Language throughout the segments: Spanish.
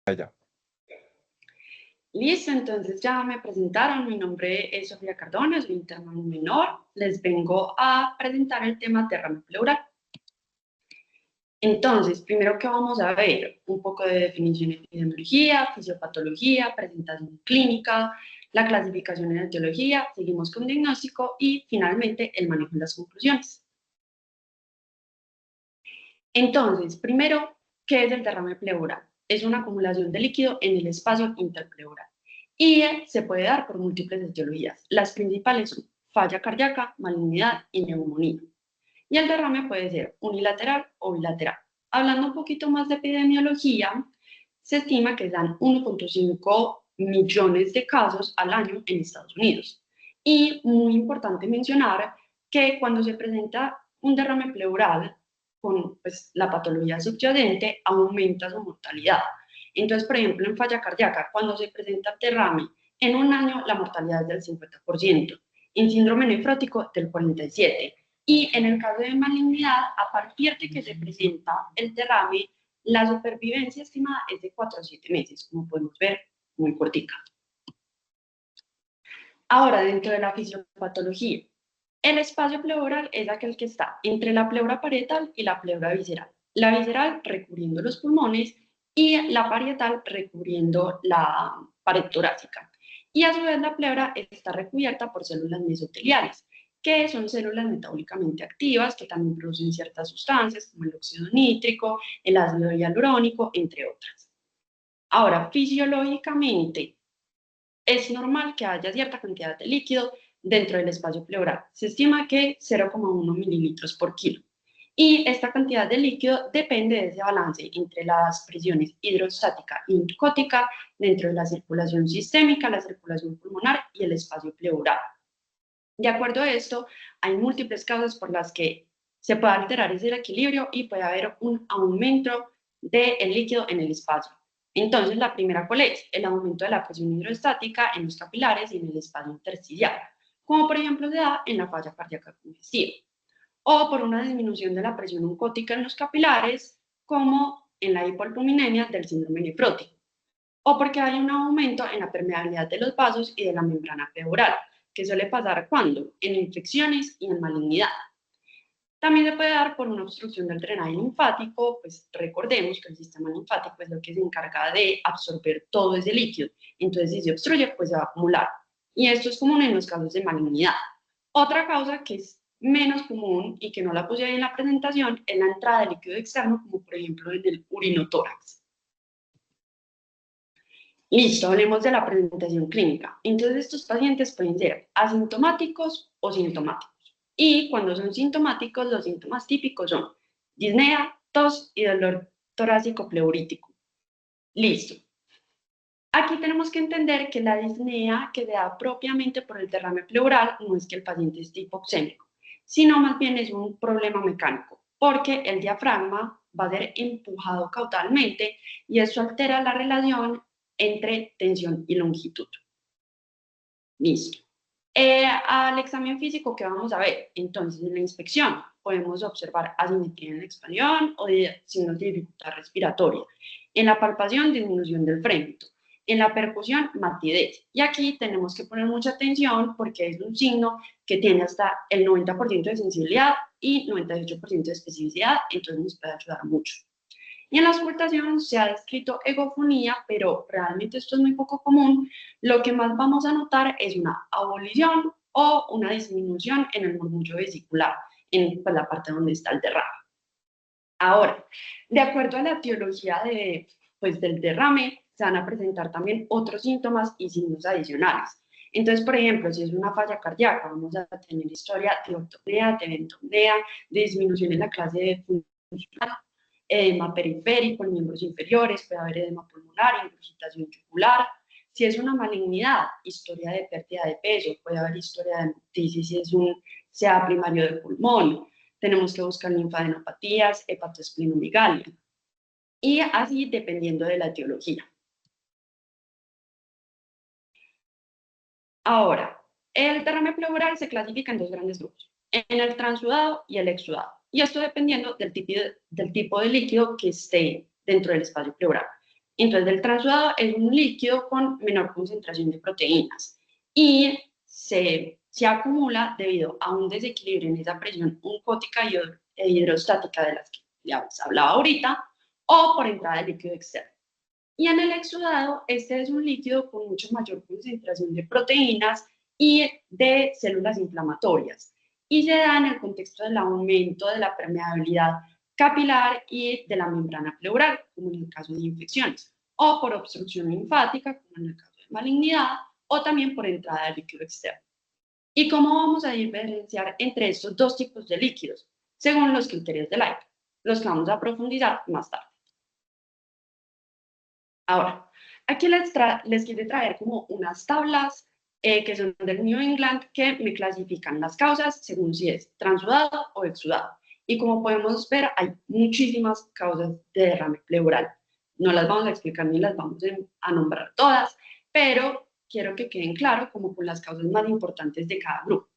Allá. Listo, entonces ya me presentaron, mi nombre es Sofía Cardona, soy interna menor, les vengo a presentar el tema derrame pleural. Entonces, primero que vamos a ver un poco de definición de epidemiología, fisiopatología, presentación clínica, la clasificación en etiología, seguimos con diagnóstico y finalmente el manejo de las conclusiones. Entonces, primero, ¿qué es el derrame pleural? Es una acumulación de líquido en el espacio interpleural y se puede dar por múltiples etiologías. Las principales son falla cardíaca, malignidad y neumonía. Y el derrame puede ser unilateral o bilateral. Hablando un poquito más de epidemiología, se estima que dan 1.5 millones de casos al año en Estados Unidos. Y muy importante mencionar que cuando se presenta un derrame pleural con pues, la patología subyacente, aumenta su mortalidad. Entonces, por ejemplo, en falla cardíaca, cuando se presenta el derrame, en un año la mortalidad es del 50%, en síndrome nefrótico del 47%. Y en el caso de malignidad, a partir de que se presenta el derrame, la supervivencia estimada es de 4 a 7 meses, como podemos ver, muy cortica. Ahora, dentro de la fisiopatología, el espacio pleural es aquel que está entre la pleura parietal y la pleura visceral. La visceral recubriendo los pulmones y la parietal recubriendo la pared torácica. Y a su vez la pleura está recubierta por células mesoteliales, que son células metabólicamente activas que también producen ciertas sustancias como el óxido nítrico, el ácido hialurónico, entre otras. Ahora, fisiológicamente, es normal que haya cierta cantidad de líquido dentro del espacio pleural. Se estima que 0,1 mililitros por kilo. Y esta cantidad de líquido depende de ese balance entre las presiones hidrostática y oncótica dentro de la circulación sistémica, la circulación pulmonar y el espacio pleural. De acuerdo a esto, hay múltiples causas por las que se puede alterar ese equilibrio y puede haber un aumento del líquido en el espacio. Entonces, la primera, ¿cuál es? El aumento de la presión hidrostática en los capilares y en el espacio intersticial, como por ejemplo se da en la falla cardíaca congestiva, o por una disminución de la presión oncótica en los capilares, como en la hipoalbuminemia del síndrome nefrótico, o porque hay un aumento en la permeabilidad de los vasos y de la membrana pleural, que suele pasar cuando en infecciones y en malignidad. También se puede dar por una obstrucción del drenaje linfático, pues recordemos que el sistema linfático es lo que se encarga de absorber todo ese líquido, entonces si se obstruye, pues se va a acumular. Y esto es común en los casos de malignidad. Otra causa que es menos común y que no la puse ahí en la presentación es la entrada de líquido externo, como por ejemplo en el urinotórax. Listo, hablemos de la presentación clínica. Entonces, estos pacientes pueden ser asintomáticos o sintomáticos. Y cuando son sintomáticos, los síntomas típicos son disnea, tos y dolor torácico pleurítico. Listo. Aquí tenemos que entender que la disnea que se da propiamente por el derrame pleural no es que el paciente esté hipoxémico, sino más bien es un problema mecánico, porque el diafragma va a ser empujado caudalmente y eso altera la relación entre tensión y longitud. Listo. Al examen físico, ¿qué vamos a ver? Entonces, en la inspección podemos observar asimetría en la expansión o signos de dificultad respiratoria. En la palpación, disminución del frémito. En la percusión, matidez. Y aquí tenemos que poner mucha atención porque es un signo que tiene hasta el 90% de sensibilidad y 98% de especificidad, entonces nos puede ayudar mucho. Y en la auscultación se ha descrito egofonía, pero realmente esto es muy poco común. Lo que más vamos a notar es una abolición o una disminución en el murmullo vesicular, en pues, la parte donde está el derrame. Ahora, de acuerdo a la etiología del derrame, se van a presentar también otros síntomas y signos adicionales. Entonces, por ejemplo, si es una falla cardíaca, vamos a tener historia de ortopnea, de ventonea, de disminución en la clase de funcional, edema periférico en miembros inferiores, puede haber edema pulmonar, ingurgitación yugular. Si es una malignidad, historia de pérdida de peso, puede haber historia de hemoptisis si es un sea primario de pulmón. Tenemos que buscar linfadenopatías, hepatoesplenomegalia. Y así dependiendo de la etiología. Ahora, el derrame pleural se clasifica en dos grandes grupos, en el transudado y el exudado. Y esto dependiendo del tipo de líquido que esté dentro del espacio pleural. Entonces, el transudado es un líquido con menor concentración de proteínas y se acumula debido a un desequilibrio en esa presión oncótica e hidrostática de las que ya os hablaba ahorita, o por entrada de líquido externo. Y en el exudado, este es un líquido con mucho mayor concentración de proteínas y de células inflamatorias, y se da en el contexto del aumento de la permeabilidad capilar y de la membrana pleural, como en el caso de infecciones, o por obstrucción linfática, como en el caso de malignidad, o también por entrada de líquido externo. ¿Y cómo vamos a diferenciar entre estos dos tipos de líquidos? Según los criterios de Lipton, los que vamos a profundizar más tarde. Ahora, aquí les quiero traer como unas tablas que son del New England que me clasifican las causas según si es transudado o exudado. Y como podemos ver, hay muchísimas causas de derrame pleural. No las vamos a explicar ni las vamos a nombrar todas, pero quiero que queden claros como con las causas más importantes de cada grupo.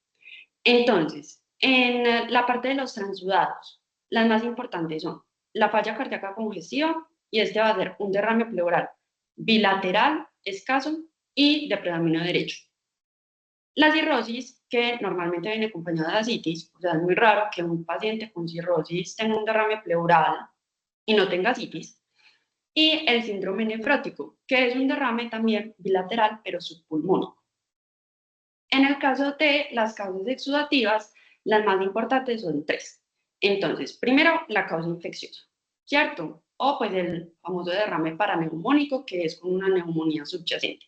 Entonces, en la parte de los transudados, las más importantes son la falla cardíaca congestiva, y este va a ser un derrame pleural bilateral, escaso y de predominio derecho. La cirrosis, que normalmente viene acompañada de ascitis, o sea, es muy raro que un paciente con cirrosis tenga un derrame pleural y no tenga ascitis. Y el síndrome nefrótico, que es un derrame también bilateral, pero subpulmónico. En el caso de las causas exudativas, las más importantes son tres. Entonces, primero, la causa infecciosa, ¿cierto? O pues el famoso derrame paraneumónico, que es con una neumonía subyacente.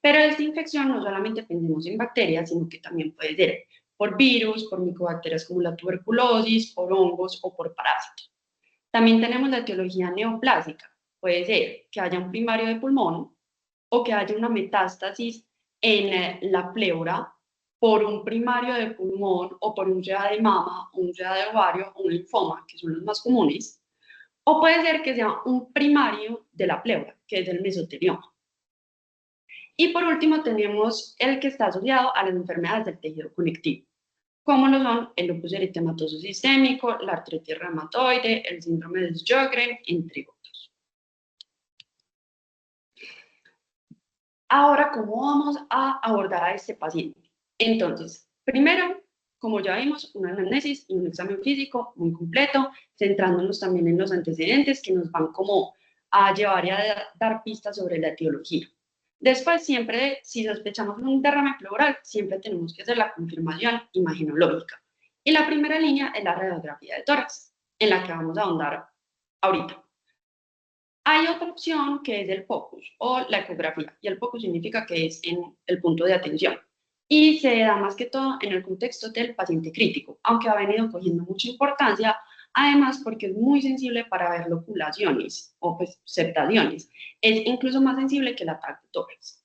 Pero esta infección no solamente pensemos en bacterias, sino que también puede ser por virus, por micobacterias como la tuberculosis, por hongos o por parásitos. También tenemos la etiología neoplásica. Puede ser que haya un primario de pulmón o que haya una metástasis en la pleura por un primario de pulmón o por un SEA de mama, un SEA de ovario o un linfoma, que son los más comunes. O puede ser que sea un primario de la pleura, que es el mesotelioma. Y por último tenemos el que está asociado a las enfermedades del tejido conectivo, como lo son el lupus eritematoso sistémico, la artritis reumatoide, el síndrome de Sjögren, entre otros. Ahora, ¿cómo vamos a abordar a este paciente? Entonces, primero, como ya vimos, una anamnesis y un examen físico muy completo, centrándonos también en los antecedentes que nos van como a llevar y a dar pistas sobre la etiología. Después, siempre, si sospechamos un derrame pleural, siempre tenemos que hacer la confirmación imaginológica. Y la primera línea es la radiografía de tórax, en la que vamos a ahondar ahorita. Hay otra opción que es el focus o la ecografía, y el focus significa que es en el punto de atención. Y se da más que todo en el contexto del paciente crítico, aunque ha venido cogiendo mucha importancia, además porque es muy sensible para ver loculaciones o pues septaciones. Es incluso más sensible que el ataque de tórax.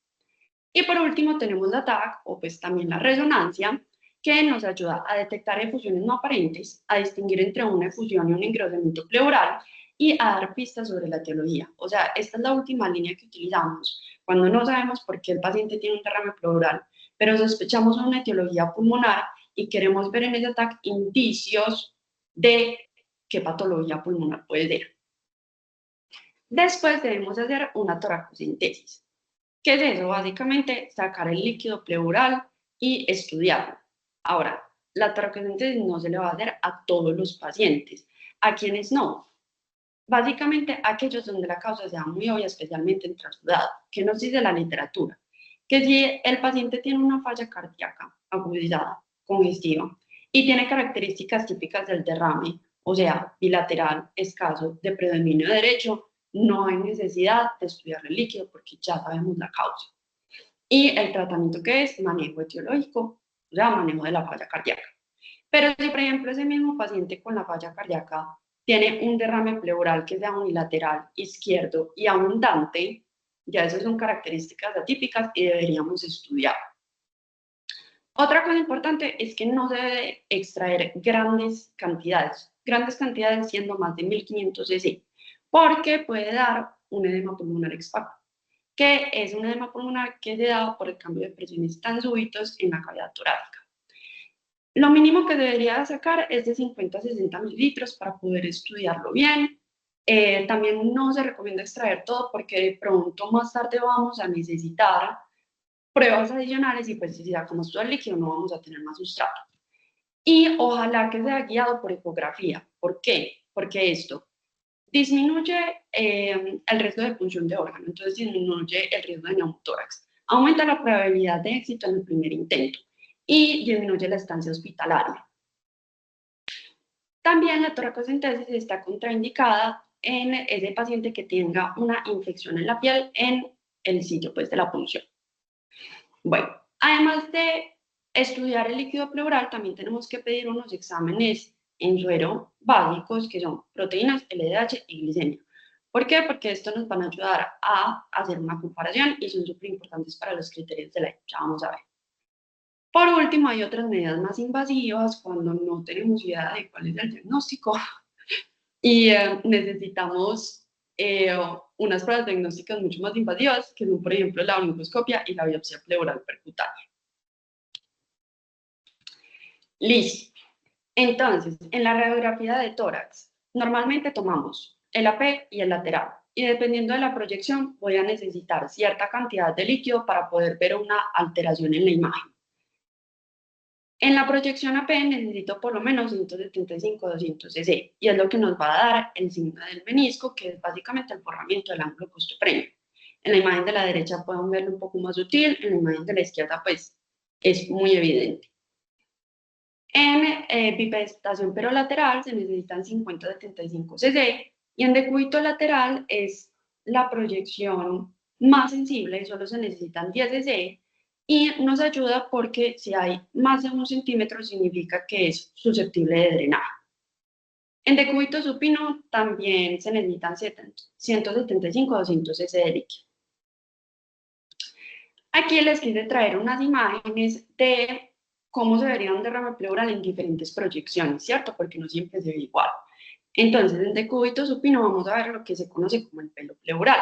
Y por último tenemos la TAC o pues también la resonancia, que nos ayuda a detectar efusiones no aparentes, a distinguir entre una efusión y un engrosamiento pleural y a dar pistas sobre la etiología. O sea, esta es la última línea que utilizamos cuando no sabemos por qué el paciente tiene un derrame pleural, pero sospechamos una etiología pulmonar y queremos ver en ese TAC indicios de qué patología pulmonar puede ser. Después debemos hacer una toracocentesis. ¿Qué es eso? Básicamente sacar el líquido pleural y estudiarlo. Ahora, la toracocentesis no se le va a hacer a todos los pacientes. ¿A quienes no? Básicamente aquellos donde la causa sea muy obvia, especialmente en transudado. ¿Qué nos dice la literatura? Que si el paciente tiene una falla cardíaca agudizada, congestiva, y tiene características típicas del derrame, o sea, bilateral, escaso, de predominio derecho, no hay necesidad de estudiar el líquido porque ya sabemos la causa. Y el tratamiento que es manejo etiológico, o sea, manejo de la falla cardíaca. Pero si, por ejemplo, ese mismo paciente con la falla cardíaca tiene un derrame pleural que sea unilateral, izquierdo y abundante, ya esas son características atípicas y deberíamos estudiar. Otra cosa importante es que no se debe extraer grandes cantidades siendo más de 1500 cc, porque puede dar un edema pulmonar expaco, que es un edema pulmonar que se da por el cambio de presiones tan súbitos en la cavidad torácica. Lo mínimo que debería sacar es de 50 a 60 mililitros para poder estudiarlo bien, También no se recomienda extraer todo porque de pronto más tarde vamos a necesitar pruebas adicionales y pues si sacamos todo el líquido no vamos a tener más sustrato. Y ojalá que sea guiado por ecografía. ¿Por qué? Porque esto disminuye el riesgo de punción de órgano, entonces disminuye el riesgo de neumotórax, aumenta la probabilidad de éxito en el primer intento y disminuye la estancia hospitalaria. También la toracocentesis está contraindicada en ese paciente que tenga una infección en la piel en el sitio pues, de la punción. Bueno, además de estudiar el líquido pleural, también tenemos que pedir unos exámenes en suero básicos que son proteínas, LDH y glicemia. ¿Por qué? Porque esto nos van a ayudar a hacer una comparación y son súper importantes para los criterios de la ya vamos a ver. Por último, hay otras medidas más invasivas cuando no tenemos idea de cuál es el diagnóstico y necesitamos unas pruebas diagnósticas mucho más invasivas, que son, por ejemplo, la broncoscopia y la biopsia pleural percutánea. Listo. Entonces, en la radiografía de tórax, normalmente tomamos el AP y el lateral, y dependiendo de la proyección, voy a necesitar cierta cantidad de líquido para poder ver una alteración en la imagen. En la proyección AP necesito por lo menos 175-200 cc, y es lo que nos va a dar el signo del menisco, que es básicamente el borramiento del ángulo costopremio. En la imagen de la derecha pueden verlo un poco más sutil, en la imagen de la izquierda pues es muy evidente. En bipedestación perolateral se necesitan 50-75 cc, y en decúbito lateral es la proyección más sensible y solo se necesitan 10 cc, y nos ayuda porque si hay más de 1 centímetro significa que es susceptible de drenaje. En decúbito supino también se necesitan 175-200 cc de líquido. Aquí les quise traer unas imágenes de cómo se vería un derrame pleural en diferentes proyecciones, ¿cierto? Porque no siempre se ve igual. Entonces, en decúbito supino vamos a ver lo que se conoce como el pelo pleural,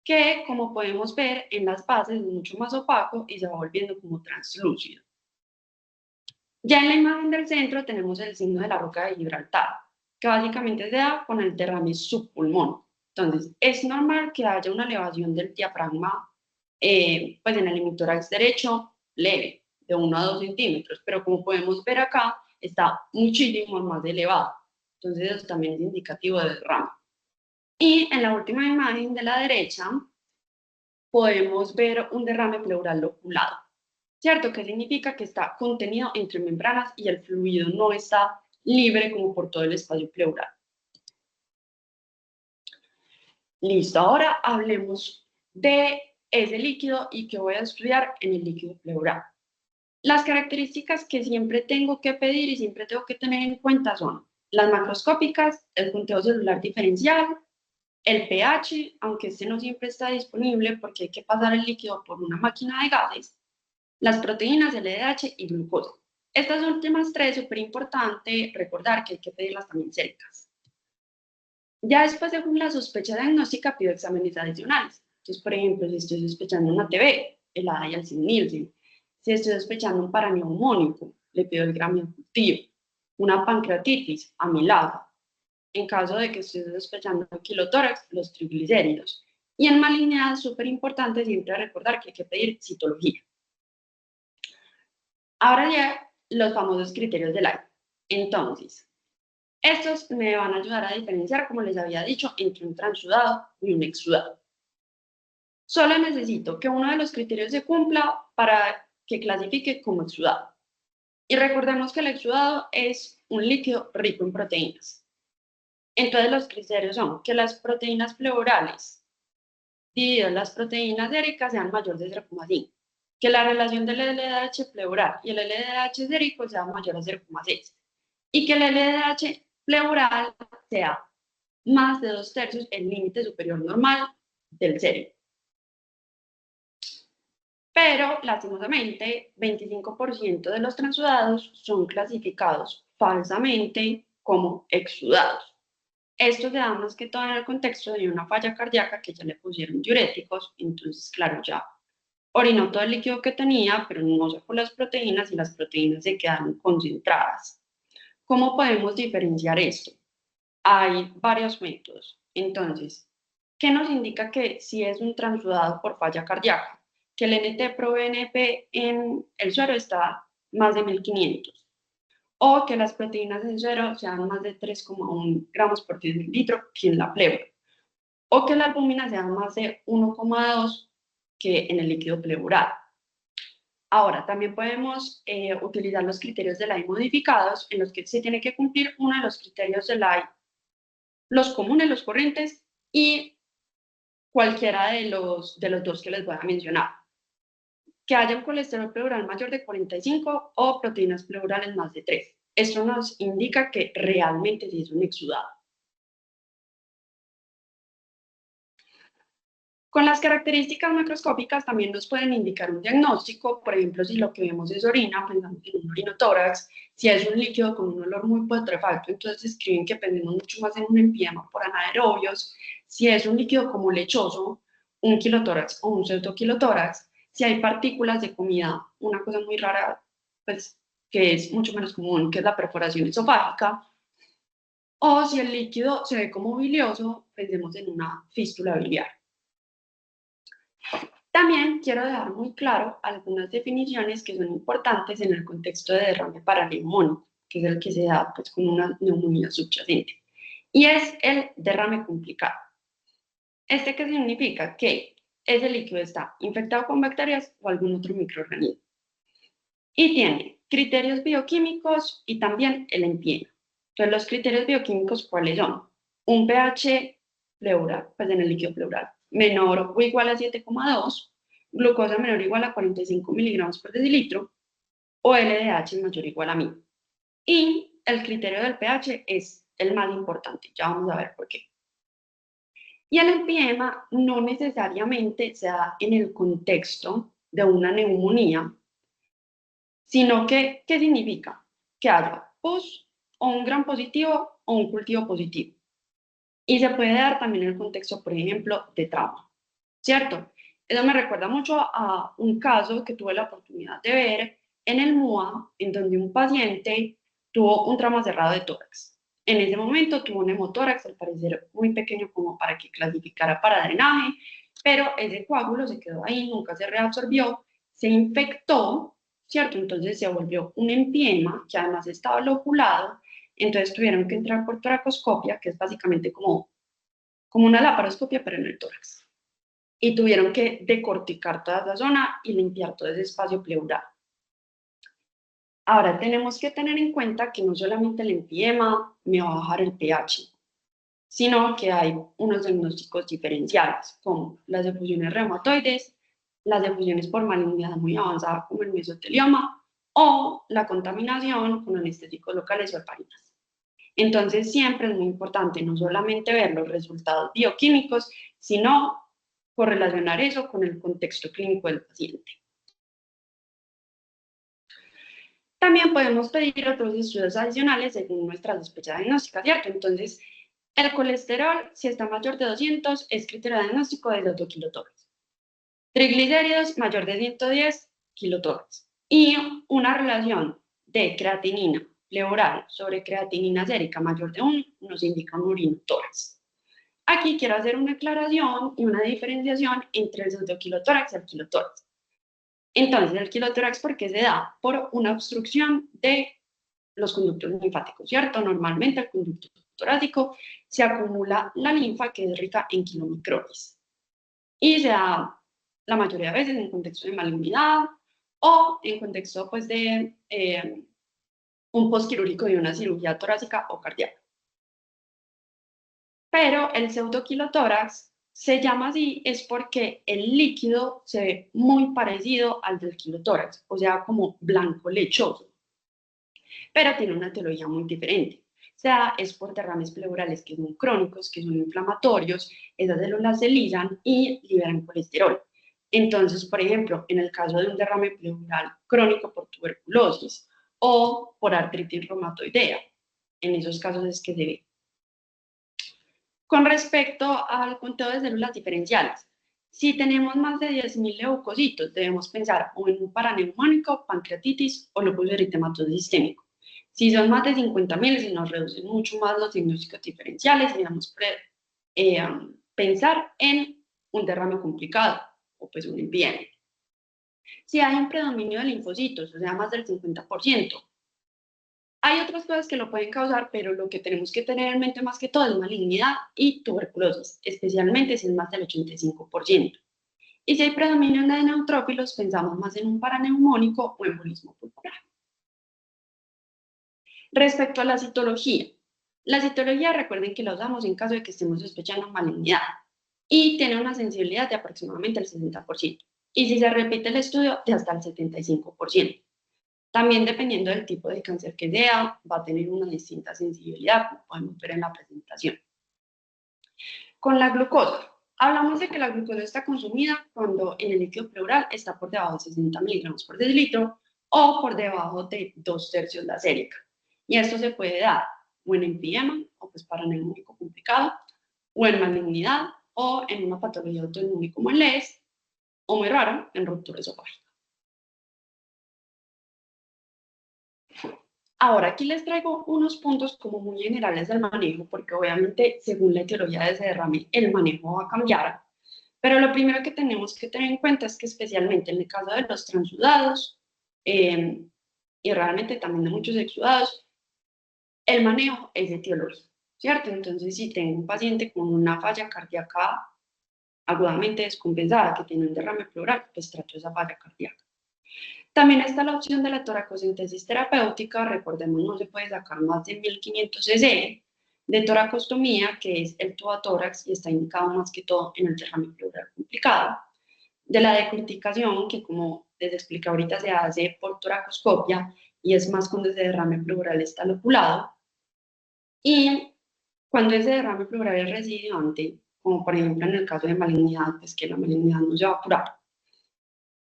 que como podemos ver en las bases es mucho más opaco y se va volviendo como translúcido. Ya en la imagen del centro tenemos el signo de la roca de Gibraltar, que básicamente se da con el derrame subpulmón. Entonces, es normal que haya una elevación del diafragma pues en el hemitórax derecho leve, de 1 a 2 centímetros, pero como podemos ver acá, está muchísimo más elevado. Entonces, eso también es indicativo de derrame. Y en la última imagen de la derecha, podemos ver un derrame pleural loculado, ¿cierto? Que significa que está contenido entre membranas y el fluido no está libre como por todo el espacio pleural. Listo, ahora hablemos de ese líquido y qué voy a estudiar en el líquido pleural. Las características que siempre tengo que pedir y siempre tengo que tener en cuenta son las macroscópicas, el conteo celular diferencial, el pH, aunque este no siempre está disponible porque hay que pasar el líquido por una máquina de gases, las proteínas, LDH y glucosa. Estas últimas tres, súper importante recordar que hay que pedirlas también séricas. Ya después, según la sospecha diagnóstica, pido exámenes adicionales. Entonces, por ejemplo, si estoy sospechando una TB, el Nielsen. Si estoy sospechando un paraneumónico, le pido el gramión cultivo. Una pancreatitis, amilasa. En caso de que esté sospechando un kilotórax, los triglicéridos. Y en malignidad, súper importante siempre recordar que hay que pedir citología. Ahora ya los famosos criterios de Light. Entonces, estos me van a ayudar a diferenciar, como les había dicho, entre un transudado y un exudado. Solo necesito que uno de los criterios se cumpla para que clasifique como exudado. Y recordemos que el exudado es un líquido rico en proteínas. Entonces los criterios son que las proteínas pleurales divididas las proteínas séricas sean mayor de 0,5, que la relación del LDH pleural y el LDH sérico sea mayor a 0,6 y que el LDH pleural sea más de 2/3 el límite superior normal del sérico. Pero, lastimosamente, 25% de los transudados son clasificados falsamente como exudados. Esto se da más que todo en el contexto de una falla cardíaca que ya le pusieron diuréticos, entonces, claro, ya orinó todo el líquido que tenía, pero no sacó las proteínas y las proteínas se quedaron concentradas. ¿Cómo podemos diferenciar esto? hay varios métodos. Entonces, ¿qué nos indica que si es un transudado por falla cardíaca? Que el NT-proBNP en el suero está más de 1500, o que las proteínas en suero sean más de 3,1 gramos por decilitro que en la pleura, o que la albúmina sea más de 1,2 que en el líquido pleural. Ahora, también podemos utilizar los criterios de Lye modificados, en los que se tiene que cumplir uno de los criterios de Lye, los comunes, los corrientes, y cualquiera de los dos que les voy a mencionar. Que haya un colesterol pleural mayor de 45 o proteínas pleurales más de 3. Esto nos indica que realmente sí es un exudado. Con las características macroscópicas también nos pueden indicar un diagnóstico, por ejemplo, si lo que vemos es orina, pensamos en un orinotórax, si es un líquido con un olor muy putrefacto, entonces escriben que pensemos mucho más en un empyema por anaerobios, si es un líquido como lechoso, un kilotórax o un pseudokilotórax, si hay partículas de comida, una cosa muy rara, pues que es mucho menos común, que es la perforación esofágica, o si el líquido se ve como bilioso, pensemos en una fístula biliar. También quiero dejar muy claro algunas definiciones que son importantes en el contexto de derrame paraneumónico, que es el que se da pues, con una neumonía subyacente, y es el derrame complicado. ¿Este qué significa? Que ese líquido está infectado con bacterias o algún otro microorganismo. Y tiene criterios bioquímicos y también el empiema. Entonces, los criterios bioquímicos, ¿cuáles son? Un pH pleural, pues en el líquido pleural, menor o igual a 7,2, glucosa menor o igual a 45 miligramos por decilitro, o LDH mayor o igual a 1000. Y el criterio del pH es el más importante, ya vamos a ver por qué. Y el empiema no necesariamente se da en el contexto de una neumonía, sino que, ¿qué significa? Que haya pus o un gram positivo o un cultivo positivo. Y se puede dar también en el contexto, por ejemplo, de trauma, ¿cierto? Eso me recuerda mucho a un caso que tuve la oportunidad de ver en el MUA, en donde un paciente tuvo un trauma cerrado de tórax. En ese momento tuvo un hemotórax, al parecer muy pequeño como para que clasificara para drenaje, pero ese coágulo se quedó ahí, nunca se reabsorbió, se infectó, ¿cierto? Entonces se volvió un empiema que además estaba loculado, entonces tuvieron que entrar por toracoscopia, que es básicamente como una laparoscopia, pero en el tórax. Y tuvieron que decorticar toda esa zona y limpiar todo ese espacio pleural. Ahora tenemos que tener en cuenta que no solamente el empiema me va a bajar el pH, sino que hay unos diagnósticos diferenciales, como las efusiones reumatoides, las efusiones por malignidad muy avanzada, como el mesotelioma, o la contaminación con anestésicos locales o heparinas. Entonces, siempre es muy importante no solamente ver los resultados bioquímicos, sino correlacionar eso con el contexto clínico del paciente. También podemos pedir otros estudios adicionales según nuestra sospecha diagnóstica, ¿cierto? Entonces, el colesterol, si está mayor de 200, es criterio diagnóstico de 2 kilotórax. Triglicéridos mayor de 110 kilotórax. Y una relación de creatinina pleural sobre creatinina sérica mayor de 1 nos indica un urinotórax. Aquí quiero hacer una aclaración y una diferenciación entre el pseudokilotórax y el kilotórax. Entonces, el kilotórax, ¿por qué se da? Por una obstrucción de los conductos linfáticos, ¿cierto? Normalmente el conducto torácico se acumula la linfa que es rica en kilomicrones y se da la mayoría de veces en contexto de malignidad o en contexto pues, de un postquirúrgico de una cirugía torácica o cardíaca. Pero el pseudokilotórax se llama así es porque el líquido se ve muy parecido al del kilotórax, o sea, como blanco lechoso, pero tiene una etiología muy diferente. O sea, es por derrames pleurales que son crónicos, que son inflamatorios, esas células se ligan y liberan colesterol. Entonces, por ejemplo, en el caso de un derrame pleural crónico por tuberculosis o por artritis reumatoidea, en esos casos es que se ve. Con respecto al conteo de células diferenciales, si tenemos más de 10.000 leucocitos, debemos pensar o en un paraneumónico, pancreatitis o lupus eritematoso sistémico. Si son más de 50.000, se nos reducen mucho más los diagnósticos diferenciales y debemos pensar en un derrame complicado o pues un NPN. Si hay un predominio de linfocitos, o sea, más del 50%, hay otras cosas que lo pueden causar, pero lo que tenemos que tener en mente más que todo es malignidad y tuberculosis, especialmente si es más del 85%. Y si hay predominio de neutrófilos, pensamos más en un paraneumónico o embolismo pulmonar. Respecto a la citología recuerden que la usamos en caso de que estemos sospechando malignidad y tiene una sensibilidad de aproximadamente el 60%. Y si se repite el estudio, de hasta el 75%. También dependiendo del tipo de cáncer que sea, va a tener una distinta sensibilidad, como podemos ver en la presentación. Con la glucosa. Hablamos de que la glucosa está consumida cuando en el líquido pleural está por debajo de 60 miligramos por decilitro o por debajo de 2/3 la sérica. Y esto se puede dar o en emfisema, o pues paraneumónico complicado, o en malignidad, o en una patología autoinmune como el LES, o muy raro, en ruptura esofágica. Ahora, aquí les traigo unos puntos como muy generales del manejo, porque obviamente, según la etiología de ese derrame, el manejo va a cambiar. Pero lo primero que tenemos que tener en cuenta es que especialmente en el caso de los transudados, y realmente también de muchos exudados, el manejo es etiológico, ¿cierto? Entonces, si tengo un paciente con una falla cardíaca agudamente descompensada, que tiene un derrame pleural, pues trato esa falla cardíaca. También está la opción de la toracocentesis terapéutica. Recordemos, no se puede sacar más de 1500 cc de toracostomía, que es el tubatórax, y está indicado más que todo en el derrame pleural complicado. De la decorticación, que como les expliqué ahorita, se hace por toracoscopia y es más cuando ese derrame pleural está loculado. Y cuando ese derrame pleural es residuante, como por ejemplo en el caso de malignidad, pues que la malignidad no se va a curar.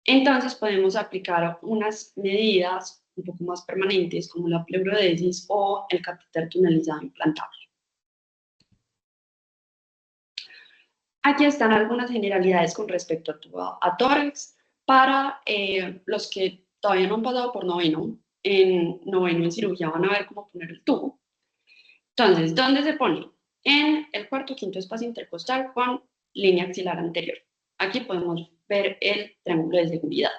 Entonces podemos aplicar unas medidas un poco más permanentes como la pleurodesis o el catéter tunelizado implantable. Aquí están algunas generalidades con respecto a tórax para los que todavía no han pasado por noveno. En noveno en cirugía van a ver cómo poner el tubo. Entonces, ¿dónde se pone? En el cuarto o quinto espacio intercostal con línea axilar anterior. Aquí podemos ver el triángulo de seguridad.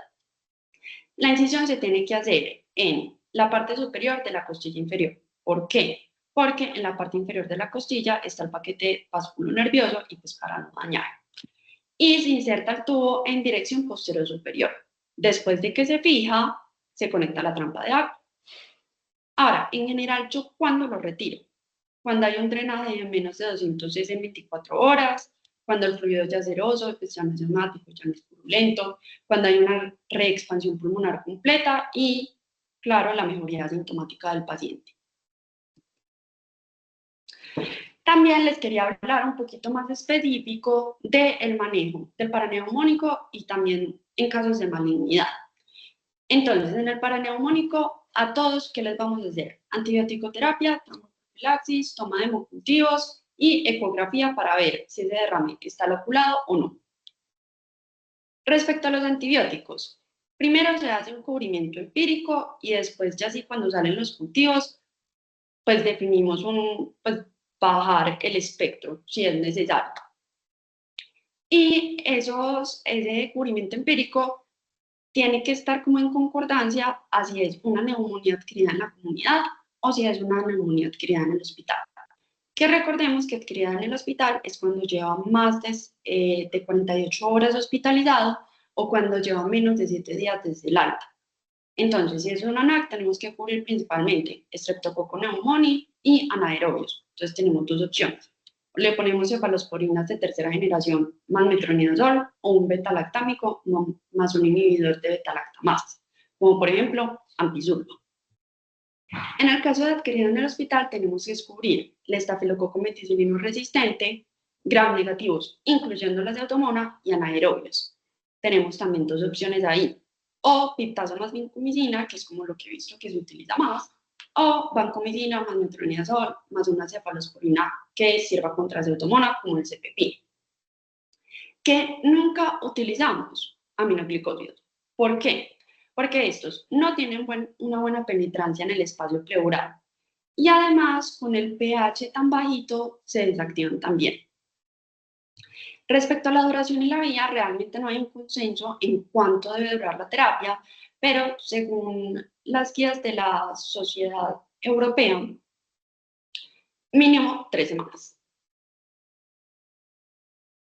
La incisión se tiene que hacer en la parte superior de la costilla inferior. ¿Por qué? Porque en la parte inferior de la costilla está el paquete vasculonervioso y pues para no dañar. Y se inserta el tubo en dirección posterior superior. Después de que se fija, se conecta la trampa de agua. Ahora, en general, ¿yo cuándo lo retiro? Cuando hay un drenaje de menos de 200 cc en 24 horas, cuando el fluido ya es ceroso, pues ya no es osmático, ya no es purulento, cuando hay una reexpansión pulmonar completa y, claro, la mejoría sintomática del paciente. También les quería hablar un poquito más específico del manejo del paraneumónico y también en casos de malignidad. Entonces, en el paraneumónico, a todos, ¿qué les vamos a hacer? Antibiótico-terapia, profilaxis, toma de hemocultivos y ecografía para ver si ese derrame está loculado o no. Respecto a los antibióticos, primero se hace un cubrimiento empírico y después, ya así cuando salen los cultivos, pues definimos pues bajar el espectro si es necesario. Y ese cubrimiento empírico tiene que estar como en concordancia a si es una neumonía adquirida en la comunidad o si es una neumonía adquirida en el hospital. Que recordemos que adquirida en el hospital es cuando lleva más de 48 horas hospitalizado o cuando lleva menos de 7 días desde el alta. Entonces, si es una ANAC, tenemos que cubrir principalmente Streptococcus pneumoniae y anaerobios. Entonces, tenemos dos opciones. Le ponemos cefalosporinas de tercera generación más metronidazol o un beta-lactámico más un inhibidor de beta-lactamasa, como por ejemplo ampicilina. En el caso de adquirido en el hospital, tenemos que descubrir el estafilococo meticilino resistente, gram negativos, incluyendo las de automona y anaerobios. Tenemos también dos opciones ahí, o piptazo más vincomicina, que es como lo que he visto que se utiliza más, o vancomicina más metronidazol más una cefalosporina que sirva contra pseudomonas como el CPP. Que nunca utilizamos aminoglicósidos. ¿Por qué? porque estos no tienen una buena penetrancia en el espacio pleural. Y además, con el pH tan bajito, se desactivan también. Respecto a la duración y la vía, realmente no hay un consenso en cuánto debe durar la terapia, pero según las guías de la Sociedad Europea, mínimo 3 semanas.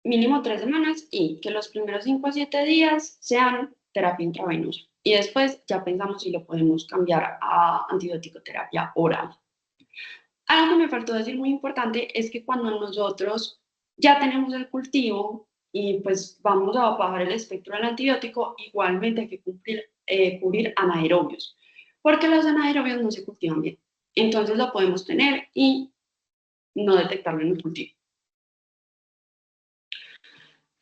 Mínimo 3 semanas y que los primeros 5 a 7 días sean terapia intravenosa. Y después ya pensamos si lo podemos cambiar a antibiótico terapia oral. Algo que me faltó decir muy importante es que cuando nosotros ya tenemos el cultivo y pues vamos a bajar el espectro del antibiótico, igualmente hay que cubrir anaerobios, porque los anaerobios no se cultivan bien. Entonces lo podemos tener y no detectarlo en el cultivo.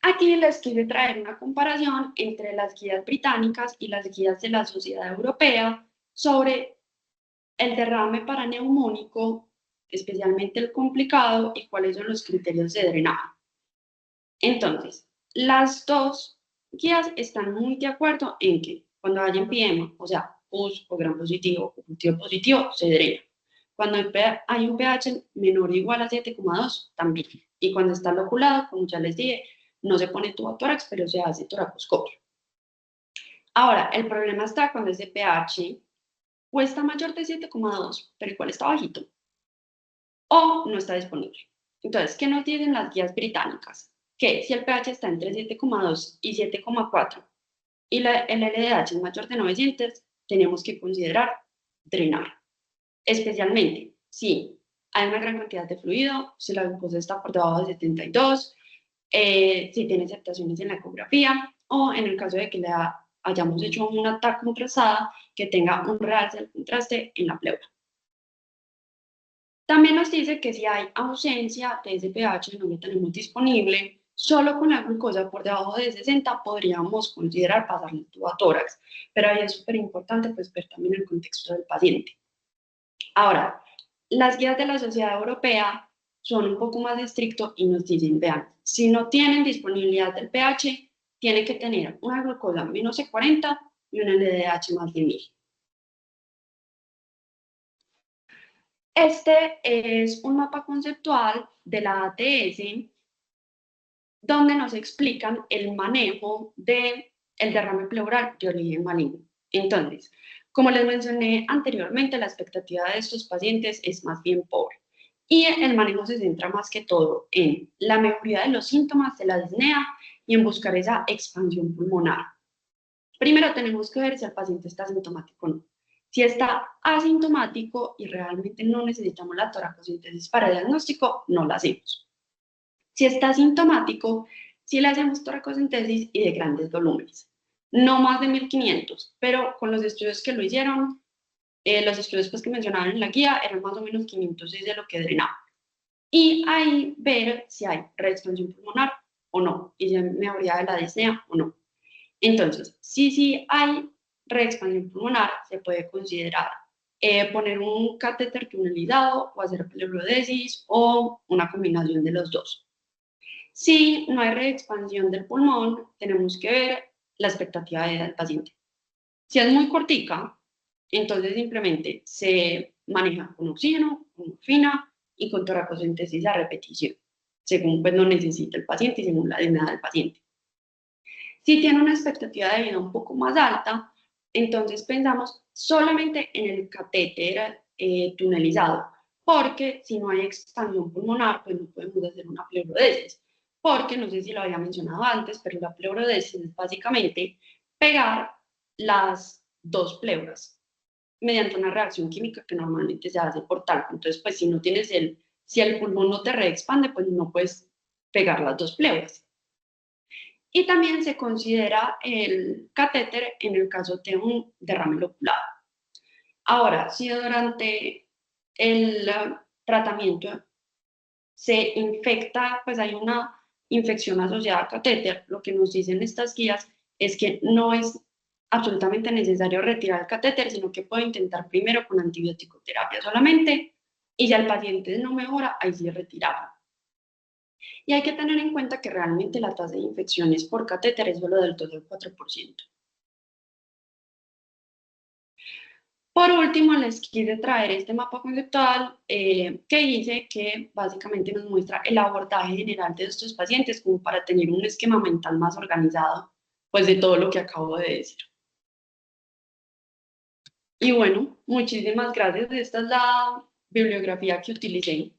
Aquí les quiero traer una comparación entre las guías británicas y las guías de la Sociedad Europea sobre el derrame paraneumónico, especialmente el complicado, y cuáles son los criterios de drenaje. Entonces, las dos guías están muy de acuerdo en que cuando hay empiema, o sea, pus o gram positivo o cultivo positivo, se drena. Cuando hay un pH menor o igual a 7,2, también. Y cuando está loculado, como ya les dije, no se pone tubotórax, pero se hace toracoscopio. Ahora, el problema está cuando ese pH o está mayor de 7,2, pero igual está bajito, o no está disponible. Entonces, ¿qué nos dicen las guías británicas? Que si el pH está entre 7,2 y 7,4 y el LDH es mayor de 900, tenemos que considerar drenar, especialmente si hay una gran cantidad de fluido, si la glucosa está por debajo de 72, si tiene aceptaciones en la ecografía o en el caso de que le hayamos hecho una TAC contrastada que tenga un realce del contraste en la pleura. También nos dice que si hay ausencia de ese pH, no lo tenemos disponible, solo con la glucosa por debajo de 60 podríamos considerar pasarle el tubo a tórax, pero ahí es súper importante pues, ver también el contexto del paciente. Ahora, las guías de la Sociedad Europea son un poco más estrictos y nos dicen, vean, si no tienen disponibilidad del pH, tiene que tener una glucosa menos de 40 y un LDH más de 1000. Este es un mapa conceptual de la ATS donde nos explican el manejo del derrame pleural de origen maligno. Entonces, como les mencioné anteriormente, la expectativa de estos pacientes es más bien pobre. Y el manejo se centra más que todo en la mejoría de los síntomas de la disnea y en buscar esa expansión pulmonar. Primero tenemos que ver si el paciente está asintomático o no. Si está asintomático y realmente no necesitamos la toracocentesis para el diagnóstico, no la hacemos. Si está asintomático, sí le hacemos toracocentesis y de grandes volúmenes, no más de 1500, pero con los estudios que lo hicieron, los estudios pues, que mencionaban en la guía eran más o menos 506 de lo que drenaba. Y ahí ver si hay reexpansión pulmonar o no, y si hay mejoría de la disnea o no. Entonces, si hay reexpansión pulmonar, se puede considerar poner un catéter tunelizado o hacer pleurodesis o una combinación de los dos. Si no hay reexpansión del pulmón, tenemos que ver la expectativa de vida del paciente. Si es muy cortica, entonces simplemente se maneja con oxígeno, con morfina y con toracocentesis a repetición, según pues lo necesita el paciente y según la dignidad del paciente. Si tiene una expectativa de vida un poco más alta, entonces pensamos solamente en el catéter tunelizado, porque si no hay expansión pulmonar, pues no podemos hacer una pleurodesis, porque no sé si lo había mencionado antes, pero la pleurodesis es básicamente pegar las dos pleuras mediante una reacción química que normalmente se hace por talco. Entonces, pues si no tienes si el pulmón no te reexpande, pues no puedes pegar las dos pleuras. Y también se considera el catéter en el caso de un derrame loculado. Ahora, si durante el tratamiento se infecta, pues hay una infección asociada al catéter, lo que nos dicen estas guías es que no es absolutamente necesario retirar el catéter, sino que puede intentar primero con antibiótico terapia solamente y ya el paciente no mejora, ahí sí retirarlo. Y hay que tener en cuenta que realmente la tasa de infecciones por catéter es solo del 2 al 4%. Por último, les quise traer este mapa conceptual que hice, que básicamente nos muestra el abordaje general de estos pacientes como para tener un esquema mental más organizado, pues de todo lo que acabo de decir. Y bueno, muchísimas gracias. Esta es la bibliografía que utilicé.